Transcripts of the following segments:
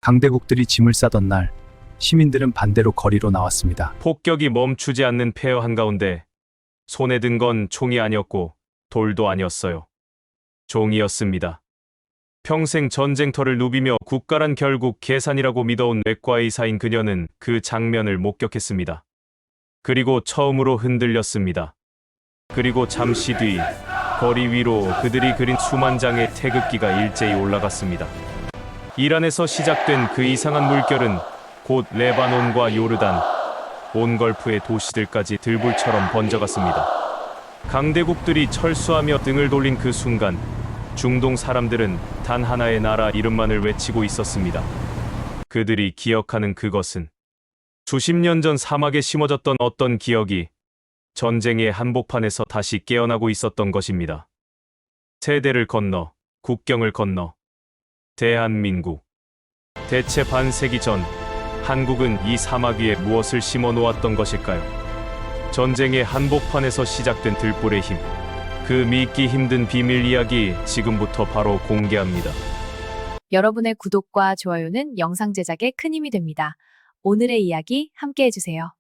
강대국들이 짐을 싸던 날, 시민들은 반대로 거리로 나왔습니다. 폭격이 멈추지 않는 폐허 한가운데 손에 든 건 총이 아니었고 돌도 아니었어요. 종이었습니다. 평생 전쟁터를 누비며 국가란 결국 계산이라고 믿어온 외과의사인 그녀는 그 장면을 목격했습니다. 그리고 처음으로 흔들렸습니다. 그리고 잠시 뒤 거리 위로 그들이 그린 수만 장의 태극기가 일제히 올라갔습니다. 이란에서 시작된 그 이상한 물결은 곧 레바논과 요르단, 온 걸프의 도시들까지 들불처럼 번져갔습니다. 강대국들이 철수하며 등을 돌린 그 순간 중동 사람들은 단 하나의 나라 이름만을 외치고 있었습니다. 그들이 기억하는 그것은 수십 년 전 사막에 심어졌던 어떤 기억이 전쟁의 한복판에서 다시 깨어나고 있었던 것입니다. 세대를 건너, 국경을 건너, 대한민국. 대체 반세기 전 한국은 이 사막 위에 무엇을 심어 놓았던 것일까요? 전쟁의 한복판에서 시작된 들불의 힘, 그 믿기 힘든 비밀 이야기 지금부터 바로 공개합니다. 여러분의 구독과 좋아요는 영상 제작에 큰 힘이 됩니다. 오늘의 이야기 함께 해주세요.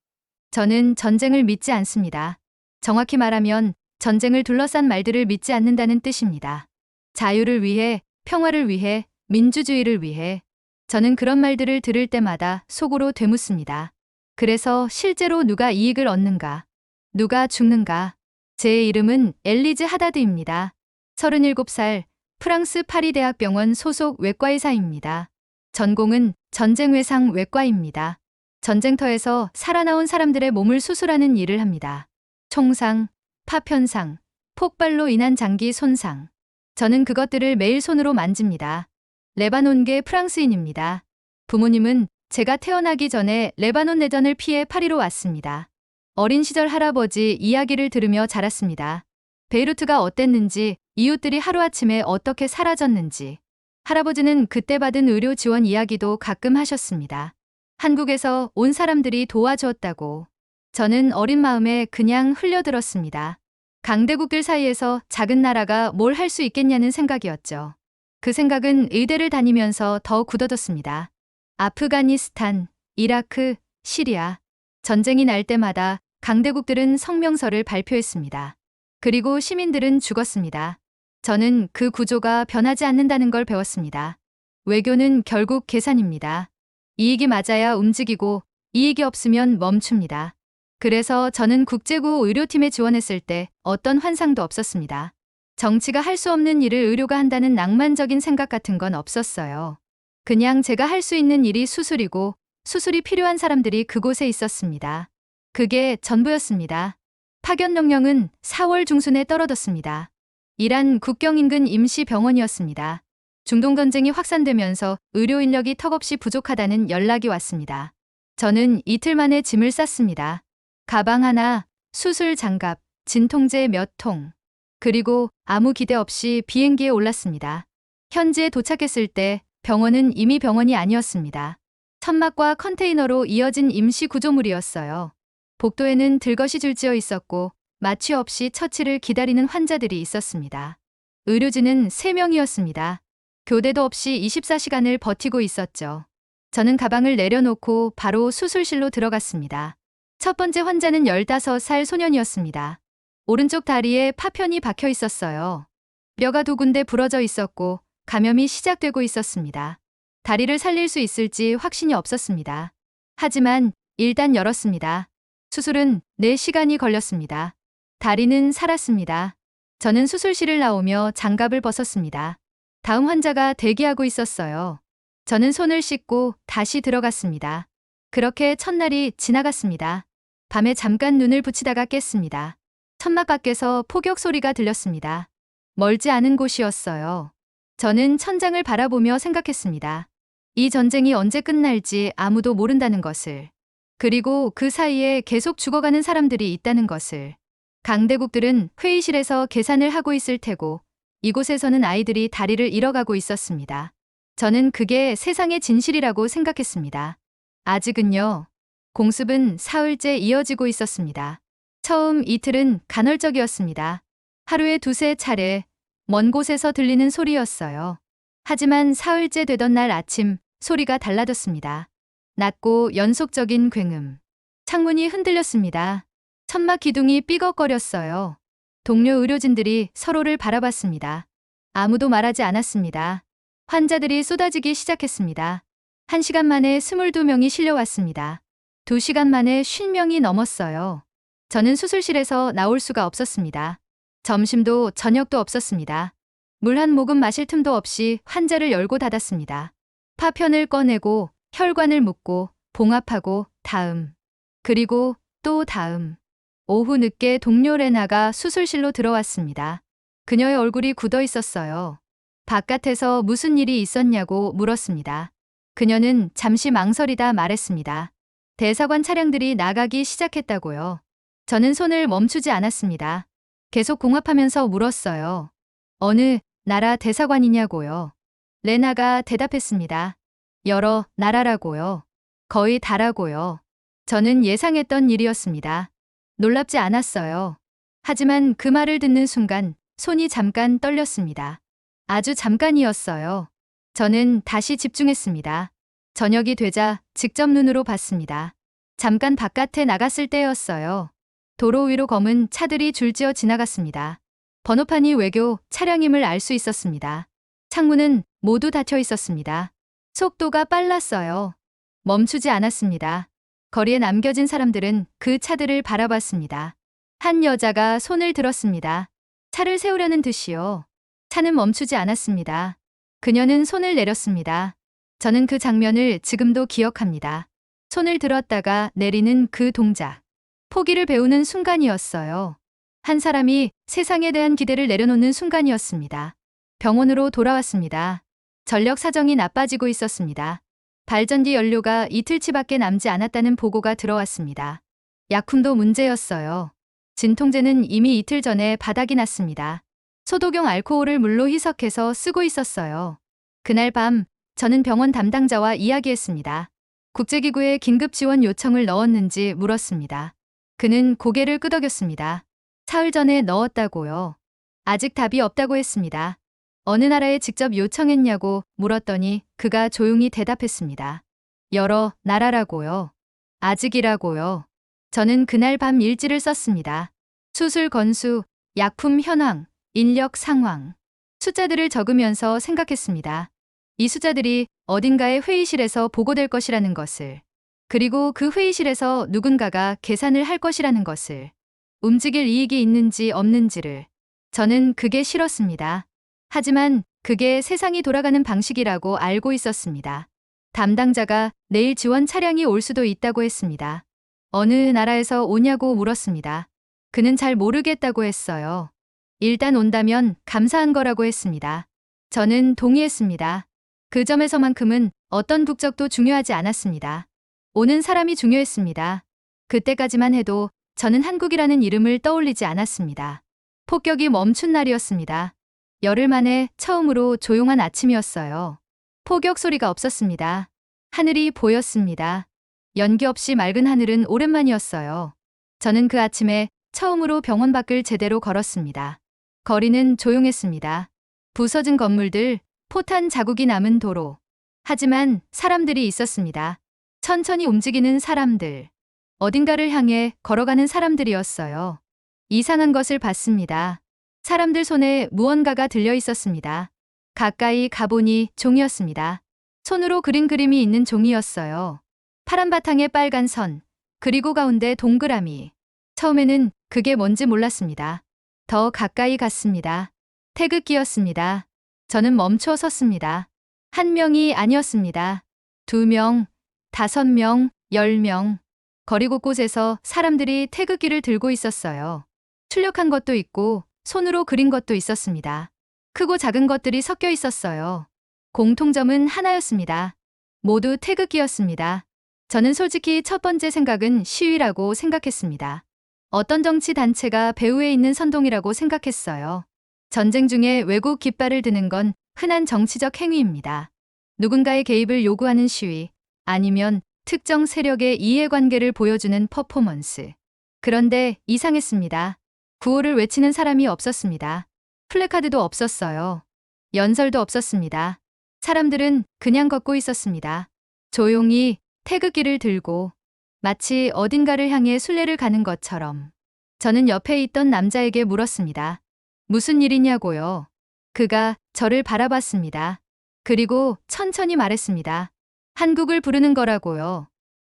저는 전쟁을 믿지 않습니다. 정확히 말하면 전쟁을 둘러싼 말들을 믿지 않는다는 뜻입니다. 자유를 위해, 평화를 위해, 민주주의를 위해. 저는 그런 말들을 들을 때마다 속으로 되묻습니다. 그래서 실제로 누가 이익을 얻는가? 누가 죽는가? 제 이름은 엘리즈 하다드입니다. 37살, 프랑스 파리 대학병원 소속 외과의사입니다. 전공은 전쟁외상 외과입니다. 전쟁터에서 살아나온 사람들의 몸을 수술하는 일을 합니다. 총상, 파편상, 폭발로 인한 장기 손상. 저는 그것들을 매일 손으로 만집니다. 레바논계 프랑스인입니다. 부모님은 제가 태어나기 전에 레바논 내전을 피해 파리로 왔습니다. 어린 시절 할아버지 이야기를 들으며 자랐습니다. 베이루트가 어땠는지, 이웃들이 하루아침에 어떻게 사라졌는지. 할아버지는 그때 받은 의료 지원 이야기도 가끔 하셨습니다. 한국에서 온 사람들이 도와주었다고. 저는 어린 마음에 그냥 흘려들었습니다. 강대국들 사이에서 작은 나라가 뭘 할 수 있겠냐는 생각이었죠. 그 생각은 의대를 다니면서 더 굳어졌습니다. 아프가니스탄, 이라크, 시리아. 전쟁이 날 때마다 강대국들은 성명서를 발표했습니다. 그리고 시민들은 죽었습니다. 저는 그 구조가 변하지 않는다는 걸 배웠습니다. 외교는 결국 계산입니다. 이익이 맞아야 움직이고 이익이 없으면 멈춥니다. 그래서 저는 국제구호 의료팀에 지원했을 때 어떤 환상도 없었습니다. 정치가 할 수 없는 일을 의료가 한다는 낭만적인 생각 같은 건 없었어요. 그냥 제가 할 수 있는 일이 수술이고 수술이 필요한 사람들이 그곳에 있었습니다. 그게 전부였습니다. 파견 명령은 4월 중순에 떨어졌습니다. 이란 국경 인근 임시 병원이었습니다. 중동 전쟁이 확산되면서 의료 인력이 턱없이 부족하다는 연락이 왔습니다. 저는 이틀 만에 짐을 쌌습니다. 가방 하나, 수술 장갑, 진통제 몇 통. 그리고 아무 기대 없이 비행기에 올랐습니다. 현지에 도착했을 때 병원은 이미 병원이 아니었습니다. 천막과 컨테이너로 이어진 임시 구조물이었어요. 복도에는 들것이 줄지어 있었고 마취 없이 처치를 기다리는 환자들이 있었습니다. 의료진은 3명이었습니다. 교대도 없이 24시간을 버티고 있었죠. 저는 가방을 내려놓고 바로 수술실로 들어갔습니다. 첫 번째 환자는 15살 소년이었습니다. 오른쪽 다리에 파편이 박혀 있었어요. 뼈가 2군데 부러져 있었고 감염이 시작되고 있었습니다. 다리를 살릴 수 있을지 확신이 없었습니다. 하지만 일단 열었습니다. 수술은 4시간이 걸렸습니다. 다리는 살았습니다. 저는 수술실을 나오며 장갑을 벗었습니다. 다음 환자가 대기하고 있었어요. 저는 손을 씻고 다시 들어갔습니다. 그렇게 첫날이 지나갔습니다. 밤에 잠깐 눈을 붙이다가 깼습니다. 천막 밖에서 포격 소리가 들렸습니다. 멀지 않은 곳이었어요. 저는 천장을 바라보며 생각했습니다. 이 전쟁이 언제 끝날지 아무도 모른다는 것을. 그리고 그 사이에 계속 죽어가는 사람들이 있다는 것을. 강대국들은 회의실에서 계산을 하고 있을 테고 이곳에서는 아이들이 다리를 잃어가고 있었습니다. 저는 그게 세상의 진실이라고 생각했습니다. 아직은요. 공습은 사흘째 이어지고 있었습니다. 처음 이틀은 간헐적이었습니다. 하루에 2~3차례 먼 곳에서 들리는 소리였어요. 하지만 사흘째 되던 날 아침 소리가 달라졌습니다. 낮고 연속적인 굉음. 창문이 흔들렸습니다. 천막 기둥이 삐걱거렸어요. 동료 의료진들이 서로를 바라봤습니다. 아무도 말하지 않았습니다. 환자들이 쏟아지기 시작했습니다. 1시간 만에 22명이 실려왔습니다. 2시간 만에 50명이 넘었어요. 저는 수술실에서 나올 수가 없었습니다. 점심도 저녁도 없었습니다. 물 한 모금 마실 틈도 없이 환자를 열고 닫았습니다. 파편을 꺼내고 혈관을 묶고 봉합하고 다음. 그리고 또 다음. 오후 늦게 동료 레나가 수술실로 들어왔습니다. 그녀의 얼굴이 굳어 있었어요. 바깥에서 무슨 일이 있었냐고 물었습니다. 그녀는 잠시 망설이다 말했습니다. 대사관 차량들이 나가기 시작했다고요. 저는 손을 멈추지 않았습니다. 계속 공합하면서 물었어요. 어느 나라 대사관이냐고요. 레나가 대답했습니다. 여러 나라라고요. 거의 다라고요. 저는 예상했던 일이었습니다. 놀랍지 않았어요. 하지만 그 말을 듣는 순간 손이 잠깐 떨렸습니다. 아주 잠깐이었어요. 저는 다시 집중했습니다. 저녁이 되자 직접 눈으로 봤습니다. 잠깐 바깥에 나갔을 때였어요. 도로 위로 검은 차들이 줄지어 지나갔습니다. 번호판이 외교 차량임을 알 수 있었습니다. 창문은 모두 닫혀 있었습니다. 속도가 빨랐어요. 멈추지 않았습니다. 거리에 남겨진 사람들은 그 차들을 바라봤습니다. 한 여자가 손을 들었습니다. 차를 세우려는 듯이요. 차는 멈추지 않았습니다. 그녀는 손을 내렸습니다. 저는 그 장면을 지금도 기억합니다. 손을 들었다가 내리는 그 동작. 포기를 배우는 순간이었어요. 한 사람이 세상에 대한 기대를 내려놓는 순간이었습니다. 병원으로 돌아왔습니다. 전력 사정이 나빠지고 있었습니다. 발전기 연료가 이틀치밖에 남지 않았다는 보고가 들어왔습니다. 약품도 문제였어요. 진통제는 이미 이틀 전에 바닥이 났습니다. 소독용 알코올을 물로 희석해서 쓰고 있었어요. 그날 밤 저는 병원 담당자와 이야기했습니다. 국제기구에 긴급 지원 요청을 넣었는지 물었습니다. 그는 고개를 끄덕였습니다. 사흘 전에 넣었다고요. 아직 답이 없다고 했습니다. 어느 나라에 직접 요청했냐고 물었더니 그가 조용히 대답했습니다. 여러 나라라고요. 아직이라고요. 저는 그날 밤 일지를 썼습니다. 수술 건수, 약품 현황, 인력 상황. 숫자들을 적으면서 생각했습니다. 이 숫자들이 어딘가의 회의실에서 보고될 것이라는 것을. 그리고 그 회의실에서 누군가가 계산을 할 것이라는 것을. 움직일 이익이 있는지 없는지를. 저는 그게 싫었습니다. 하지만 그게 세상이 돌아가는 방식이라고 알고 있었습니다. 담당자가 내일 지원 차량이 올 수도 있다고 했습니다. 어느 나라에서 오냐고 물었습니다. 그는 잘 모르겠다고 했어요. 일단 온다면 감사한 거라고 했습니다. 저는 동의했습니다. 그 점에서만큼은 어떤 국적도 중요하지 않았습니다. 오는 사람이 중요했습니다. 그때까지만 해도 저는 한국이라는 이름을 떠올리지 않았습니다. 폭격이 멈춘 날이었습니다. 열흘 만에 처음으로 조용한 아침이었어요. 폭격 소리가 없었습니다. 하늘이 보였습니다. 연기 없이 맑은 하늘은 오랜만이었어요. 저는 그 아침에 처음으로 병원 밖을 제대로 걸었습니다. 거리는 조용했습니다. 부서진 건물들, 포탄 자국이 남은 도로. 하지만 사람들이 있었습니다. 천천히 움직이는 사람들. 어딘가를 향해 걸어가는 사람들이었어요. 이상한 것을 봤습니다. 사람들 손에 무언가가 들려 있었습니다. 가까이 가보니 종이었습니다. 손으로 그린 그림이 있는 종이였어요. 파란 바탕에 빨간 선, 그리고 가운데 동그라미. 처음에는 그게 뭔지 몰랐습니다. 더 가까이 갔습니다. 태극기였습니다. 저는 멈춰 섰습니다. 한 명이 아니었습니다. 2명, 5명, 10명. 거리 곳곳에서 사람들이 태극기를 들고 있었어요. 출력한 것도 있고 손으로 그린 것도 있었습니다. 크고 작은 것들이 섞여 있었어요. 공통점은 하나였습니다. 모두 태극기였습니다. 저는 솔직히 첫 번째 생각은 시위라고 생각했습니다. 어떤 정치 단체가 배후에 있는 선동이라고 생각했어요. 전쟁 중에 외국 깃발을 드는 건 흔한 정치적 행위입니다. 누군가의 개입을 요구하는 시위, 아니면 특정 세력의 이해관계를 보여주는 퍼포먼스. 그런데 이상했습니다. 구호를 외치는 사람이 없었습니다. 플래카드도 없었어요. 연설도 없었습니다. 사람들은 그냥 걷고 있었습니다. 조용히 태극기를 들고 마치 어딘가를 향해 순례를 가는 것처럼. 저는 옆에 있던 남자에게 물었습니다. 무슨 일이냐고요? 그가 저를 바라봤습니다. 그리고 천천히 말했습니다. 한국을 부르는 거라고요.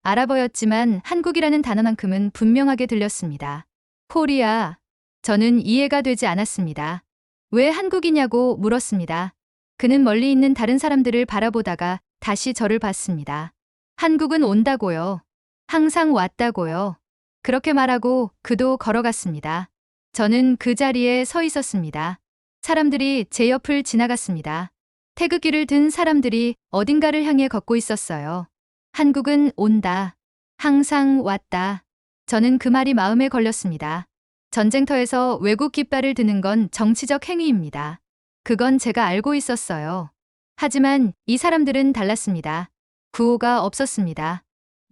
아랍어였지만 한국이라는 단어만큼은 분명하게 들렸습니다. 코리아. 저는 이해가 되지 않았습니다. 왜 한국이냐고 물었습니다. 그는 멀리 있는 다른 사람들을 바라보다가 다시 저를 봤습니다. 한국은 온다고요. 항상 왔다고요. 그렇게 말하고 그도 걸어갔습니다. 저는 그 자리에 서 있었습니다. 사람들이 제 옆을 지나갔습니다. 태극기를 든 사람들이 어딘가를 향해 걷고 있었어요. 한국은 온다. 항상 왔다. 저는 그 말이 마음에 걸렸습니다. 전쟁터에서 외국 깃발을 드는 건 정치적 행위입니다. 그건 제가 알고 있었어요. 하지만 이 사람들은 달랐습니다. 구호가 없었습니다.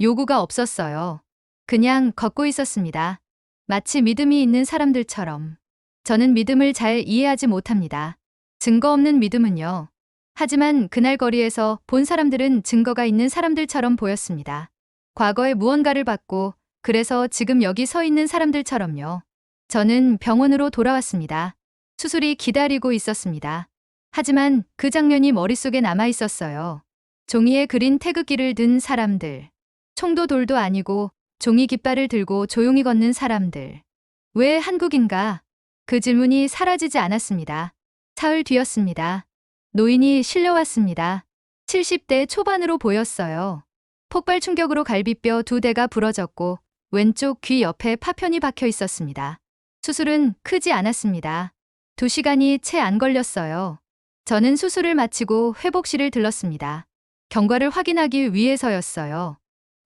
요구가 없었어요. 그냥 걷고 있었습니다. 마치 믿음이 있는 사람들처럼. 저는 믿음을 잘 이해하지 못합니다. 증거 없는 믿음은요. 하지만 그날 거리에서 본 사람들은 증거가 있는 사람들처럼 보였습니다. 과거에 무언가를 받고 그래서 지금 여기 서 있는 사람들처럼요. 저는 병원으로 돌아왔습니다. 수술이 기다리고 있었습니다. 하지만 그 장면이 머릿속에 남아 있었어요. 종이에 그린 태극기를 든 사람들. 총도 돌도 아니고 종이 깃발을 들고 조용히 걷는 사람들. 왜 한국인가? 그 질문이 사라지지 않았습니다. 사흘 뒤였습니다. 노인이 실려왔습니다. 70대 초반으로 보였어요. 폭발 충격으로 갈비뼈 2대가 부러졌고 왼쪽 귀 옆에 파편이 박혀 있었습니다. 수술은 크지 않았습니다. 2시간이 채 안 걸렸어요. 저는 수술을 마치고 회복실을 들렀습니다. 경과를 확인하기 위해서였어요.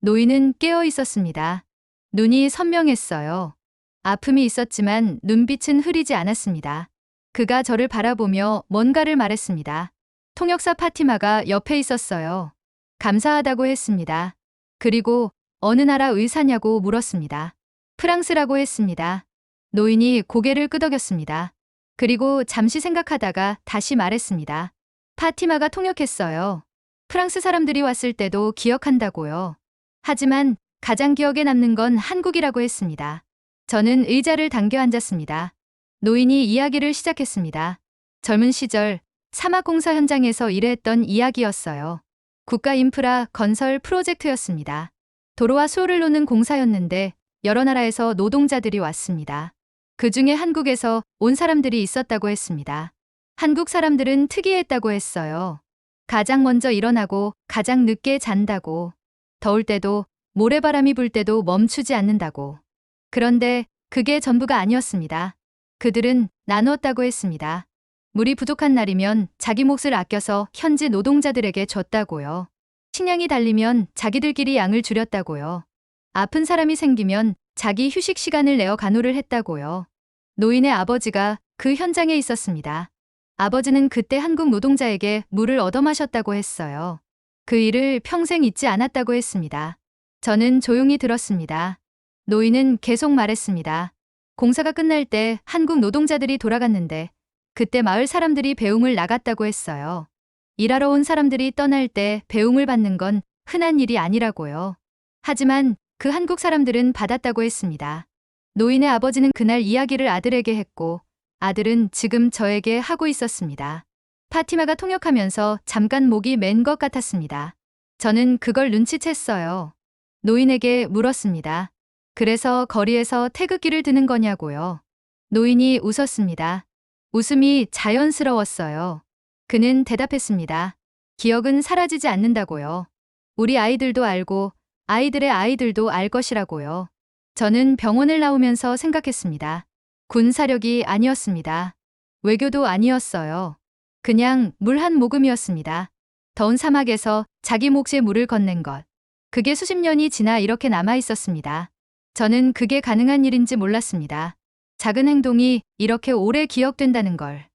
노인은 깨어 있었습니다. 눈이 선명했어요. 아픔이 있었지만 눈빛은 흐리지 않았습니다. 그가 저를 바라보며 뭔가를 말했습니다. 통역사 파티마가 옆에 있었어요. 감사하다고 했습니다. 그리고 어느 나라 의사냐고 물었습니다. 프랑스라고 했습니다. 노인이 고개를 끄덕였습니다. 그리고 잠시 생각하다가 다시 말했습니다. 파티마가 통역했어요. 프랑스 사람들이 왔을 때도 기억한다고요. 하지만 가장 기억에 남는 건 한국이라고 했습니다. 저는 의자를 당겨 앉았습니다. 노인이 이야기를 시작했습니다. 젊은 시절 사막공사 현장에서 일했던 이야기였어요. 국가 인프라 건설 프로젝트였습니다. 도로와 수로를 놓는 공사였는데 여러 나라에서 노동자들이 왔습니다. 그 중에 한국에서 온 사람들이 있었다고 했습니다. 한국 사람들은 특이했다고 했어요. 가장 먼저 일어나고 가장 늦게 잔다고. 더울 때도 모래바람이 불 때도 멈추지 않는다고. 그런데 그게 전부가 아니었습니다. 그들은 나누었다고 했습니다. 물이 부족한 날이면 자기 몫을 아껴서 현지 노동자들에게 줬다고요. 식량이 달리면 자기들끼리 양을 줄였다고요. 아픈 사람이 생기면 자기 휴식 시간을 내어 간호를 했다고요. 노인의 아버지가 그 현장에 있었습니다. 아버지는 그때 한국 노동자에게 물을 얻어 마셨다고 했어요. 그 일을 평생 잊지 않았다고 했습니다. 저는 조용히 들었습니다. 노인은 계속 말했습니다. 공사가 끝날 때 한국 노동자들이 돌아갔는데 그때 마을 사람들이 배웅을 나갔다고 했어요. 일하러 온 사람들이 떠날 때 배웅을 받는 건 흔한 일이 아니라고요. 하지만 그 한국 사람들은 받았다고 했습니다. 노인의 아버지는 그날 이야기를 아들에게 했고 아들은 지금 저에게 하고 있었습니다. 파티마가 통역하면서 잠깐 목이 맨 것 같았습니다. 저는 그걸 눈치챘어요. 노인에게 물었습니다. 그래서 거리에서 태극기를 드는 거냐고요. 노인이 웃었습니다. 웃음이 자연스러웠어요. 그는 대답했습니다. 기억은 사라지지 않는다고요. 우리 아이들도 알고 아이들의 아이들도 알 것이라고요. 저는 병원을 나오면서 생각했습니다. 군사력이 아니었습니다. 외교도 아니었어요. 그냥 물 한 모금이었습니다. 더운 사막에서 자기 몫의 물을 건넨 것. 그게 수십 년이 지나 이렇게 남아 있었습니다. 저는 그게 가능한 일인지 몰랐습니다. 작은 행동이 이렇게 오래 기억된다는 걸.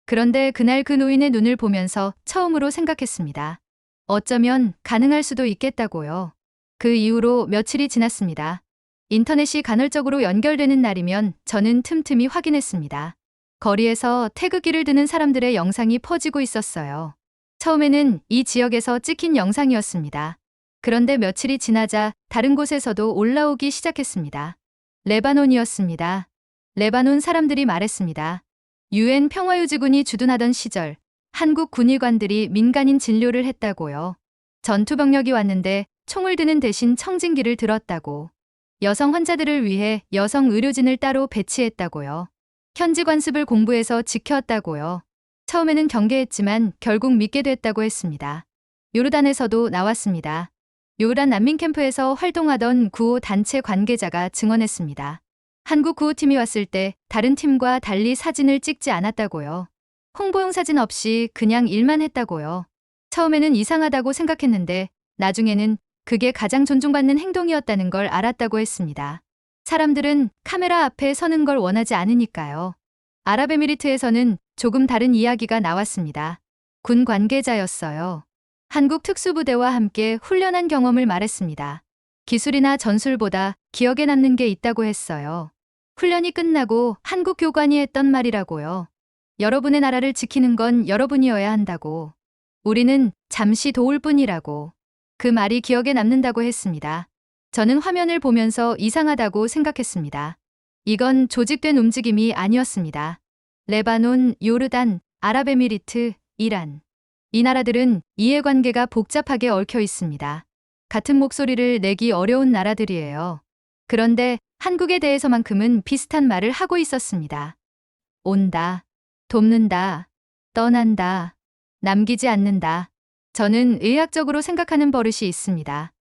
그런데 그날 그 노인의 눈을 보면서 처음으로 생각했습니다. 어쩌면 가능할 수도 있겠다고요. 그 이후로 며칠이 지났습니다. 인터넷이 간헐적으로 연결되는 날이면 저는 틈틈이 확인했습니다. 거리에서 태극기를 드는 사람들의 영상이 퍼지고 있었어요. 처음에는 이 지역에서 찍힌 영상이었습니다. 그런데 며칠이 지나자 다른 곳에서도 올라오기 시작했습니다. 레바논이었습니다. 레바논 사람들이 말했습니다. 유엔 평화유지군이 주둔하던 시절 한국 군의관들이 민간인 진료를 했다고요. 전투병력이 왔는데 총을 드는 대신 청진기를 들었다고. 여성 환자들을 위해 여성 의료진을 따로 배치했다고요. 현지 관습을 공부해서 지켰다고요. 처음에는 경계했지만 결국 믿게 됐다고 했습니다. 요르단에서도 나왔습니다. 요르단 난민 캠프에서 활동하던 구호 단체 관계자가 증언했습니다. 한국 구호팀이 왔을 때 다른 팀과 달리 사진을 찍지 않았다고요. 홍보용 사진 없이 그냥 일만 했다고요. 처음에는 이상하다고 생각했는데 나중에는 그게 가장 존중받는 행동이었다는 걸 알았다고 했습니다. 사람들은 카메라 앞에 서는 걸 원하지 않으니까요. 아랍에미리트에서는 조금 다른 이야기가 나왔습니다. 군 관계자였어요. 한국 특수부대와 함께 훈련한 경험을 말했습니다. 기술이나 전술보다 기억에 남는 게 있다고 했어요. 훈련이 끝나고 한국 교관이 했던 말이라고요. 여러분의 나라를 지키는 건 여러분이어야 한다고. 우리는 잠시 도울 뿐이라고. 그 말이 기억에 남는다고 했습니다. 저는 화면을 보면서 이상하다고 생각했습니다. 이건 조직된 움직임이 아니었습니다. 레바논, 요르단, 아랍에미리트, 이란. 이 나라들은 이해관계가 복잡하게 얽혀 있습니다. 같은 목소리를 내기 어려운 나라들이에요. 그런데 한국에 대해서만큼은 비슷한 말을 하고 있었습니다. 온다, 돕는다, 떠난다, 남기지 않는다. 저는 의학적으로 생각하는 버릇이 있습니다.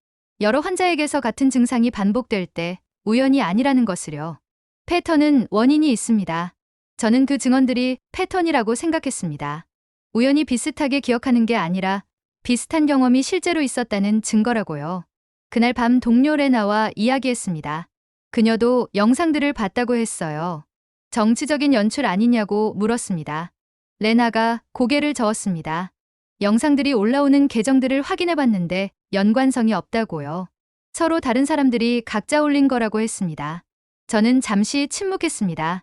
여러 환자에게서 같은 증상이 반복될 때 우연이 아니라는 것을요. 패턴은 원인이 있습니다. 저는 그 증언들이 패턴이라고 생각했습니다. 우연히 비슷하게 기억하는 게 아니라 비슷한 경험이 실제로 있었다는 증거라고요. 그날 밤 동료 레나와 이야기했습니다. 그녀도 영상들을 봤다고 했어요. 정치적인 연출 아니냐고 물었습니다. 레나가 고개를 저었습니다. 영상들이 올라오는 계정들을 확인해 봤는데 연관성이 없다고요. 서로 다른 사람들이 각자 올린 거라고 했습니다. 저는 잠시 침묵했습니다.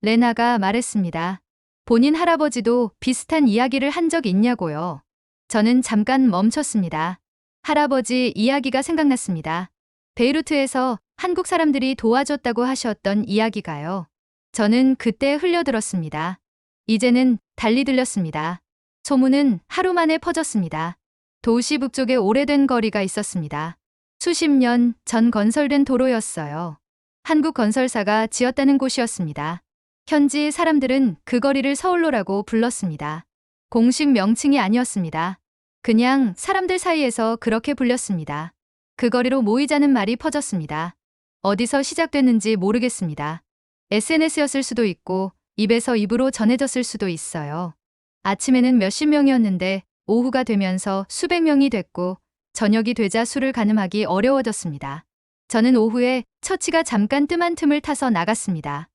레나가 말했습니다. 본인 할아버지도 비슷한 이야기를 한 적 있냐고요. 저는 잠깐 멈췄습니다. 할아버지 이야기가 생각났습니다. 베이루트에서 한국 사람들이 도와줬다고 하셨던 이야기가요. 저는 그때 흘려들었습니다. 이제는 달리 들렸습니다. 소문은 하루 만에 퍼졌습니다. 도시 북쪽에 오래된 거리가 있었습니다. 수십 년 전 건설된 도로였어요. 한국 건설사가 지었다는 곳이었습니다. 현지 사람들은 그 거리를 서울로라고 불렀습니다. 공식 명칭이 아니었습니다. 그냥 사람들 사이에서 그렇게 불렸습니다. 그 거리로 모이자는 말이 퍼졌습니다. 어디서 시작됐는지 모르겠습니다. SNS였을 수도 있고 입에서 입으로 전해졌을 수도 있어요. 아침에는 몇십 명이었는데 오후가 되면서 수백 명이 됐고 저녁이 되자 수를 가늠하기 어려워졌습니다. 저는 오후에 처치가 잠깐 뜸한 틈을 타서 나갔습니다.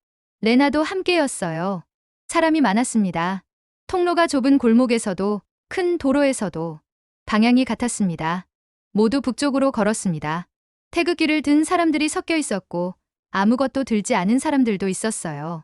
레나도 함께였어요. 사람이 많았습니다. 통로가 좁은 골목에서도 큰 도로에서도 방향이 같았습니다. 모두 북쪽으로 걸었습니다. 태극기를 든 사람들이 섞여 있었고 아무것도 들지 않은 사람들도 있었어요.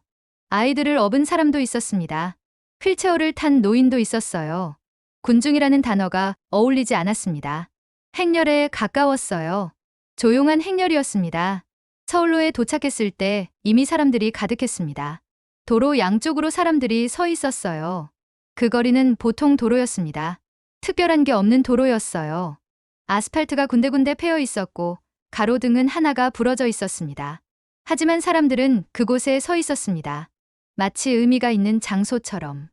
아이들을 업은 사람도 있었습니다. 휠체어를 탄 노인도 있었어요. 군중이라는 단어가 어울리지 않았습니다. 행렬에 가까웠어요. 조용한 행렬이었습니다. 서울로에 도착했을 때 이미 사람들이 가득했습니다. 도로 양쪽으로 사람들이 서 있었어요. 그 거리는 보통 도로였습니다. 특별한 게 없는 도로였어요. 아스팔트가 군데군데 패여 있었고 가로등은 하나가 부러져 있었습니다. 하지만 사람들은 그곳에 서 있었습니다. 마치 의미가 있는 장소처럼.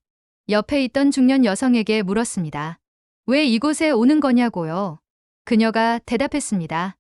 옆에 있던 중년 여성에게 물었습니다. 왜 이곳에 오는 거냐고요. 그녀가 대답했습니다.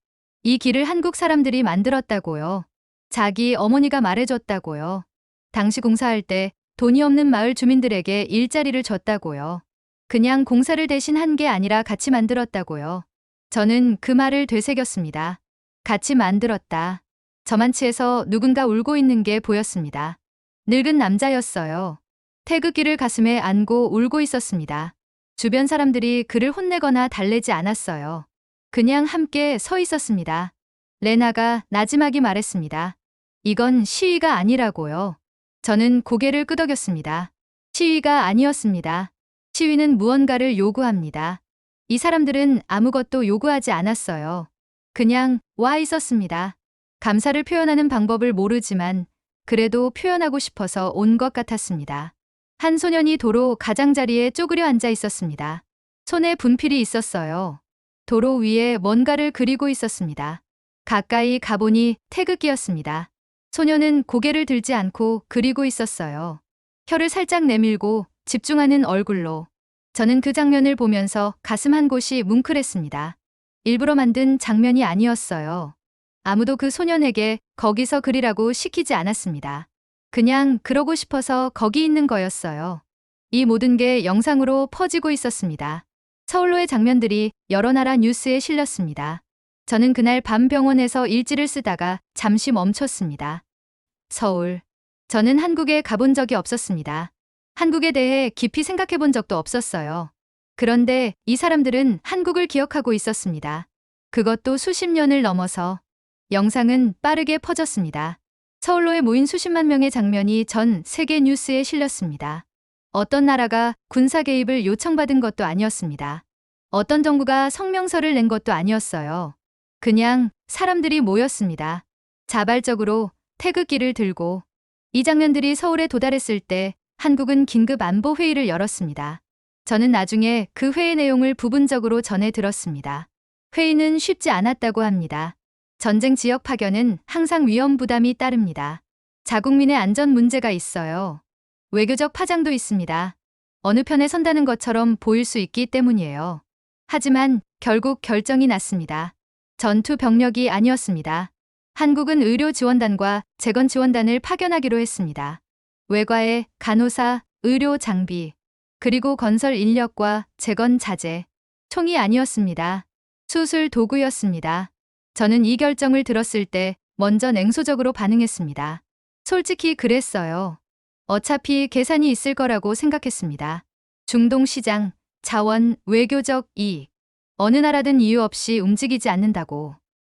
이 길을 한국 사람들이 만들었다고요. 자기 어머니가 말해줬다고요. 당시 공사할 때 돈이 없는 마을 주민들에게 일자리를 줬다고요. 그냥 공사를 대신 한 게 아니라 같이 만들었다고요. 저는 그 말을 되새겼습니다. 같이 만들었다. 저만치에서 누군가 울고 있는 게 보였습니다. 늙은 남자였어요. 태극기를 가슴에 안고 울고 있었습니다. 주변 사람들이 그를 혼내거나 달래지 않았어요. 그냥 함께 서 있었습니다. 레나가 나지막이 말했습니다. 이건 시위가 아니라고요. 저는 고개를 끄덕였습니다. 시위가 아니었습니다. 시위는 무언가를 요구합니다. 이 사람들은 아무것도 요구하지 않았어요. 그냥 와 있었습니다. 감사를 표현하는 방법을 모르지만 그래도 표현하고 싶어서 온 것 같았습니다. 한 소년이 도로 가장자리에 쪼그려 앉아 있었습니다. 손에 분필이 있었어요. 도로 위에 뭔가를 그리고 있었습니다. 가까이 가보니 태극기였습니다. 소년은 고개를 들지 않고 그리고 있었어요. 혀를 살짝 내밀고 집중하는 얼굴로. 저는 그 장면을 보면서 가슴 한 곳이 뭉클했습니다. 일부러 만든 장면이 아니었어요. 아무도 그 소년에게 거기서 그리라고 시키지 않았습니다. 그냥 그러고 싶어서 거기 있는 거였어요. 이 모든 게 영상으로 퍼지고 있었습니다. 서울로의 장면들이 여러 나라 뉴스에 실렸습니다. 저는 그날 밤 병원에서 일지를 쓰다가 잠시 멈췄습니다. 서울. 저는 한국에 가본 적이 없었습니다. 한국에 대해 깊이 생각해 본 적도 없었어요. 그런데 이 사람들은 한국을 기억하고 있었습니다. 그것도 수십 년을 넘어서. 영상은 빠르게 퍼졌습니다. 서울로에 모인 수십만 명의 장면이 전 세계 뉴스에 실렸습니다. 어떤 나라가 군사 개입을 요청받은 것도 아니었습니다. 어떤 정부가 성명서를 낸 것도 아니었어요. 그냥 사람들이 모였습니다. 자발적으로 태극기를 들고. 이 장면들이 서울에 도달했을 때 한국은 긴급 안보 회의를 열었습니다. 저는 나중에 그 회의 내용을 부분적으로 전해 들었습니다. 회의는 쉽지 않았다고 합니다. 전쟁 지역 파견은 항상 위험 부담이 따릅니다. 자국민의 안전 문제가 있어요. 외교적 파장도 있습니다. 어느 편에 선다는 것처럼 보일 수 있기 때문이에요. 하지만 결국 결정이 났습니다. 전투 병력이 아니었습니다. 한국은 의료 지원단과 재건 지원단을 파견하기로 했습니다. 외과에 간호사, 의료 장비, 그리고 건설 인력과 재건 자재, 총이 아니었습니다. 수술 도구였습니다. 저는 이 결정을 들었을 때 먼저 냉소적으로 반응했습니다. 솔직히 그랬어요. 어차피 계산이 있을 거라고 생각했습니다. 중동 시장, 자원, 외교적 이익. 어느 나라든 이유 없이 움직이지 않는다고.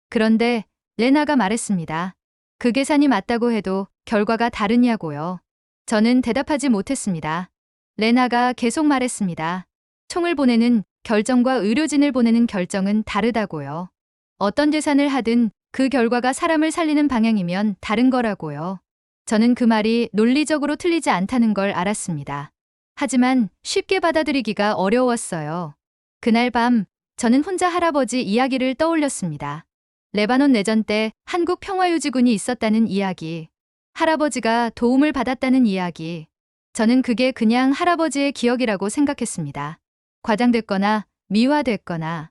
그런데 레나가 말했습니다. 그 계산이 맞다고 해도 결과가 다르냐고요. 저는 대답하지 못했습니다. 레나가 계속 말했습니다. 총을 보내는 결정과 의료진을 보내는 결정은 다르다고요. 어떤 계산을 하든 그 결과가 사람을 살리는 방향이면 다른 거라고요. 저는 그 말이 논리적으로 틀리지 않다는 걸 알았습니다. 하지만 쉽게 받아들이기가 어려웠어요. 그날 밤 저는 혼자 할아버지 이야기를 떠올렸습니다. 레바논 내전 때 한국 평화유지군이 있었다는 이야기. 할아버지가 도움을 받았다는 이야기. 저는 그게 그냥 할아버지의 기억이라고 생각했습니다. 과장됐거나 미화됐거나.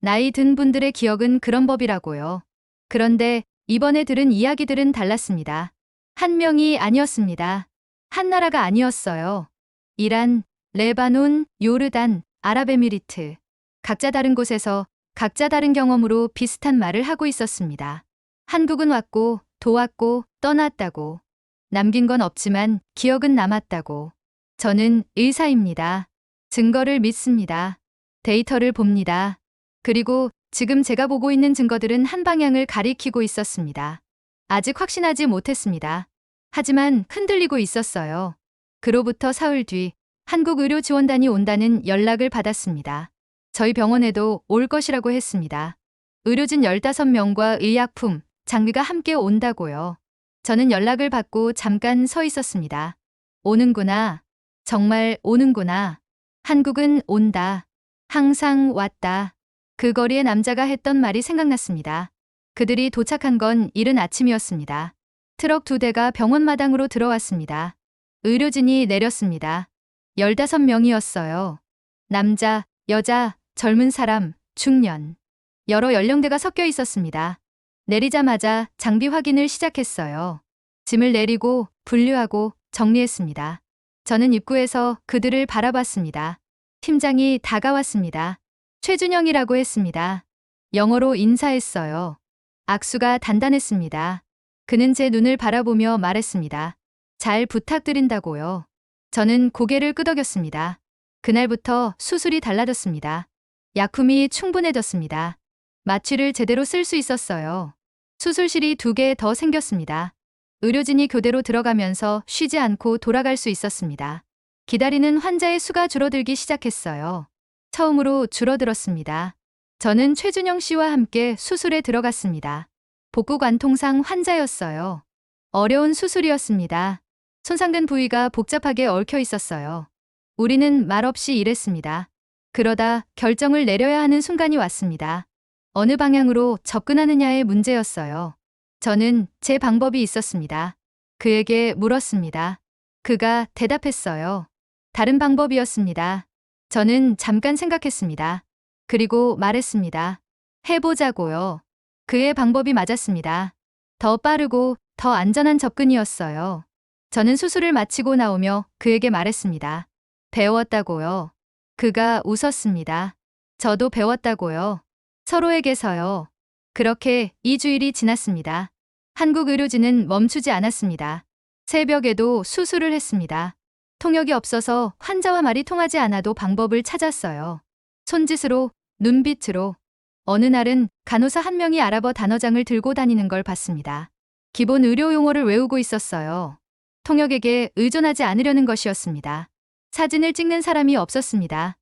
나이 든 분들의 기억은 그런 법이라고요. 그런데 이번에 들은 이야기들은 달랐습니다. 한 명이 아니었습니다. 한 나라가 아니었어요. 이란, 레바논, 요르단, 아랍에미리트. 각자 다른 곳에서 각자 다른 경험으로 비슷한 말을 하고 있었습니다. 한국은 왔고 도왔고 떠났다고. 남긴 건 없지만 기억은 남았다고. 저는 의사입니다. 증거를 믿습니다. 데이터를 봅니다. 그리고 지금 제가 보고 있는 증거들은 한 방향을 가리키고 있었습니다. 아직 확신하지 못했습니다. 하지만 흔들리고 있었어요. 그로부터 사흘 뒤 한국의료지원단이 온다는 연락을 받았습니다. 저희 병원에도 올 것이라고 했습니다. 의료진 15명과 의약품, 장비가 함께 온다고요. 저는 연락을 받고 잠깐 서 있었습니다. 오는구나. 정말 오는구나. 한국은 온다. 항상 왔다. 그 거리의 남자가 했던 말이 생각났습니다. 그들이 도착한 건 이른 아침이었습니다. 트럭 2대가 병원 마당으로 들어왔습니다. 의료진이 내렸습니다. 15명이었어요. 남자, 여자, 젊은 사람, 중년. 여러 연령대가 섞여 있었습니다. 내리자마자 장비 확인을 시작했어요. 짐을 내리고 분류하고 정리했습니다. 저는 입구에서 그들을 바라봤습니다. 팀장이 다가왔습니다. 최준영이라고 했습니다. 영어로 인사했어요. 악수가 단단했습니다. 그는 제 눈을 바라보며 말했습니다. 잘 부탁드린다고요. 저는 고개를 끄덕였습니다. 그날부터 수술이 달라졌습니다. 약품이 충분해졌습니다. 마취를 제대로 쓸 수 있었어요. 수술실이 2개 더 생겼습니다. 의료진이 교대로 들어가면서 쉬지 않고 돌아갈 수 있었습니다. 기다리는 환자의 수가 줄어들기 시작했어요. 처음으로 줄어들었습니다. 저는 최준영 씨와 함께 수술에 들어갔습니다. 복부 관통상 환자였어요. 어려운 수술이었습니다. 손상된 부위가 복잡하게 얽혀 있었어요. 우리는 말없이 일했습니다. 그러다 결정을 내려야 하는 순간이 왔습니다. 어느 방향으로 접근하느냐의 문제였어요. 저는 제 방법이 있었습니다. 그에게 물었습니다. 그가 대답했어요. 다른 방법이었습니다. 저는 잠깐 생각했습니다. 그리고 말했습니다. 해보자고요. 그의 방법이 맞았습니다. 더 빠르고 더 안전한 접근이었어요. 저는 수술을 마치고 나오며 그에게 말했습니다. 배웠다고요. 그가 웃었습니다. 저도 배웠다고요. 서로에게서요. 그렇게 2주일이 지났습니다. 한국 의료진은 멈추지 않았습니다. 새벽에도 수술을 했습니다. 통역이 없어서 환자와 말이 통하지 않아도 방법을 찾았어요. 손짓으로, 눈빛으로. 어느 날은 간호사 한 명이 아랍어 단어장을 들고 다니는 걸 봤습니다. 기본 의료 용어를 외우고 있었어요. 통역에게 의존하지 않으려는 것이었습니다. 사진을 찍는 사람이 없었습니다.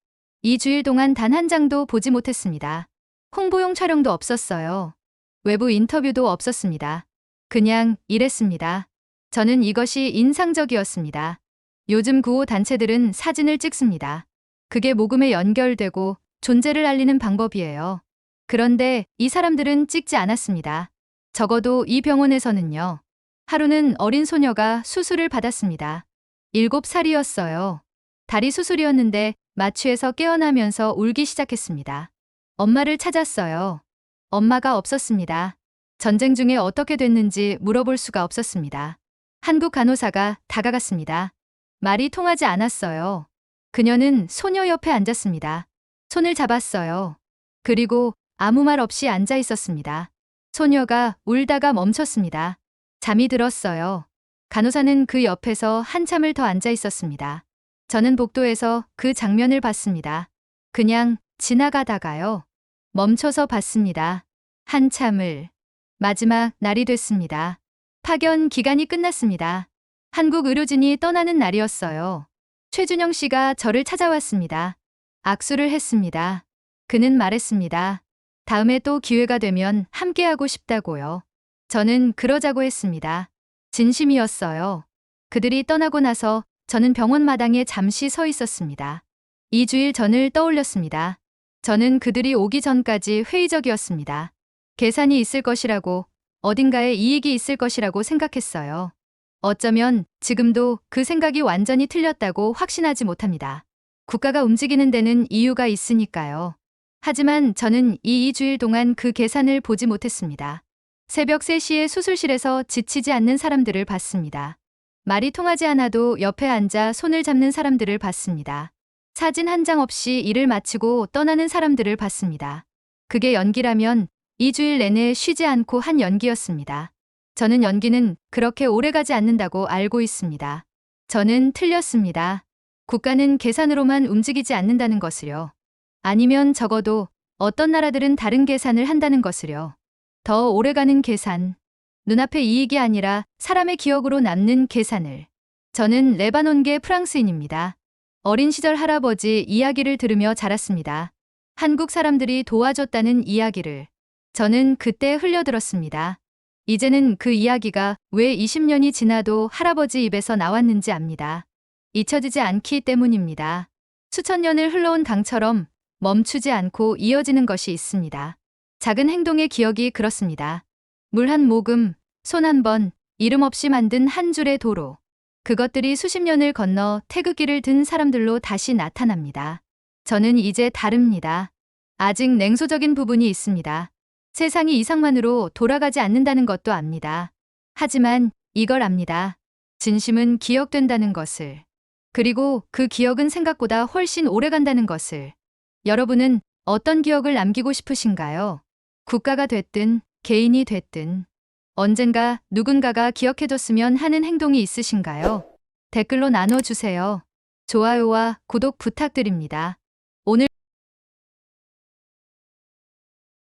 2주일 동안 단 한 장도 보지 못했습니다. 홍보용 촬영도 없었어요. 외부 인터뷰도 없었습니다. 그냥 일했습니다. 저는 이것이 인상적이었습니다. 요즘 구호 단체들은 사진을 찍습니다. 그게 모금에 연결되고 존재를 알리는 방법이에요. 그런데 이 사람들은 찍지 않았습니다. 적어도 이 병원에서는요. 하루는 어린 소녀가 수술을 받았습니다. 7살이었어요. 다리 수술이었는데 마취에서 깨어나면서 울기 시작했습니다. 엄마를 찾았어요. 엄마가 없었습니다. 전쟁 중에 어떻게 됐는지 물어볼 수가 없었습니다. 한국 간호사가 다가갔습니다. 말이 통하지 않았어요. 그녀는 소녀 옆에 앉았습니다. 손을 잡았어요. 그리고 아무 말 없이 앉아 있었습니다. 소녀가 울다가 멈췄습니다. 잠이 들었어요. 간호사는 그 옆에서 한참을 더 앉아 있었습니다. 저는 복도에서 그 장면을 봤습니다. 그냥 지나가다가요. 멈춰서 봤습니다. 한참을. 마지막 날이 됐습니다. 파견 기간이 끝났습니다. 한국 의료진이 떠나는 날이었어요. 최준영 씨가 저를 찾아왔습니다. 악수를 했습니다. 그는 말했습니다. 다음에 또 기회가 되면 함께하고 싶다고요. 저는 그러자고 했습니다. 진심이었어요. 그들이 떠나고 나서 저는 병원 마당에 잠시 서 있었습니다. 2주일 전을 떠올렸습니다. 저는 그들이 오기 전까지 회의적이었습니다. 계산이 있을 것이라고, 어딘가에 이익이 있을 것이라고 생각했어요. 어쩌면 지금도 그 생각이 완전히 틀렸다고 확신하지 못합니다. 국가가 움직이는 데는 이유가 있으니까요. 하지만 저는 이 2주일 동안 그 계산을 보지 못했습니다. 새벽 3시에 수술실에서 지치지 않는 사람들을 봤습니다. 말이 통하지 않아도 옆에 앉아 손을 잡는 사람들을 봤습니다. 사진 한 장 없이 일을 마치고 떠나는 사람들을 봤습니다. 그게 연기라면 2주일 내내 쉬지 않고 한 연기였습니다. 저는 연기는 그렇게 오래가지 않는다고 알고 있습니다. 저는 틀렸습니다. 국가는 계산으로만 움직이지 않는다는 것을요. 아니면 적어도 어떤 나라들은 다른 계산을 한다는 것을요. 더 오래가는 계산. 눈앞의 이익이 아니라 사람의 기억으로 남는 계산을. 저는 레바논계 프랑스인입니다. 어린 시절 할아버지 이야기를 들으며 자랐습니다. 한국 사람들이 도와줬다는 이야기를. 저는 그때 흘려들었습니다. 이제는 그 이야기가 왜 20년이 지나도 할아버지 입에서 나왔는지 압니다. 잊혀지지 않기 때문입니다. 수천 년을 흘러온 강처럼 멈추지 않고 이어지는 것이 있습니다. 작은 행동의 기억이 그렇습니다. 물 한 모금, 손 한 번, 이름 없이 만든 한 줄의 도로. 그것들이 수십 년을 건너 태극기를 든 사람들로 다시 나타납니다. 저는 이제 다릅니다. 아직 냉소적인 부분이 있습니다. 세상이 이상만으로 돌아가지 않는다는 것도 압니다. 하지만 이걸 압니다. 진심은 기억된다는 것을. 그리고 그 기억은 생각보다 훨씬 오래 간다는 것을. 여러분은 어떤 기억을 남기고 싶으신가요? 국가가 됐든 개인이 됐든 언젠가 누군가가 기억해줬으면 하는 행동이 있으신가요? 댓글로 나눠주세요. 좋아요와 구독 부탁드립니다.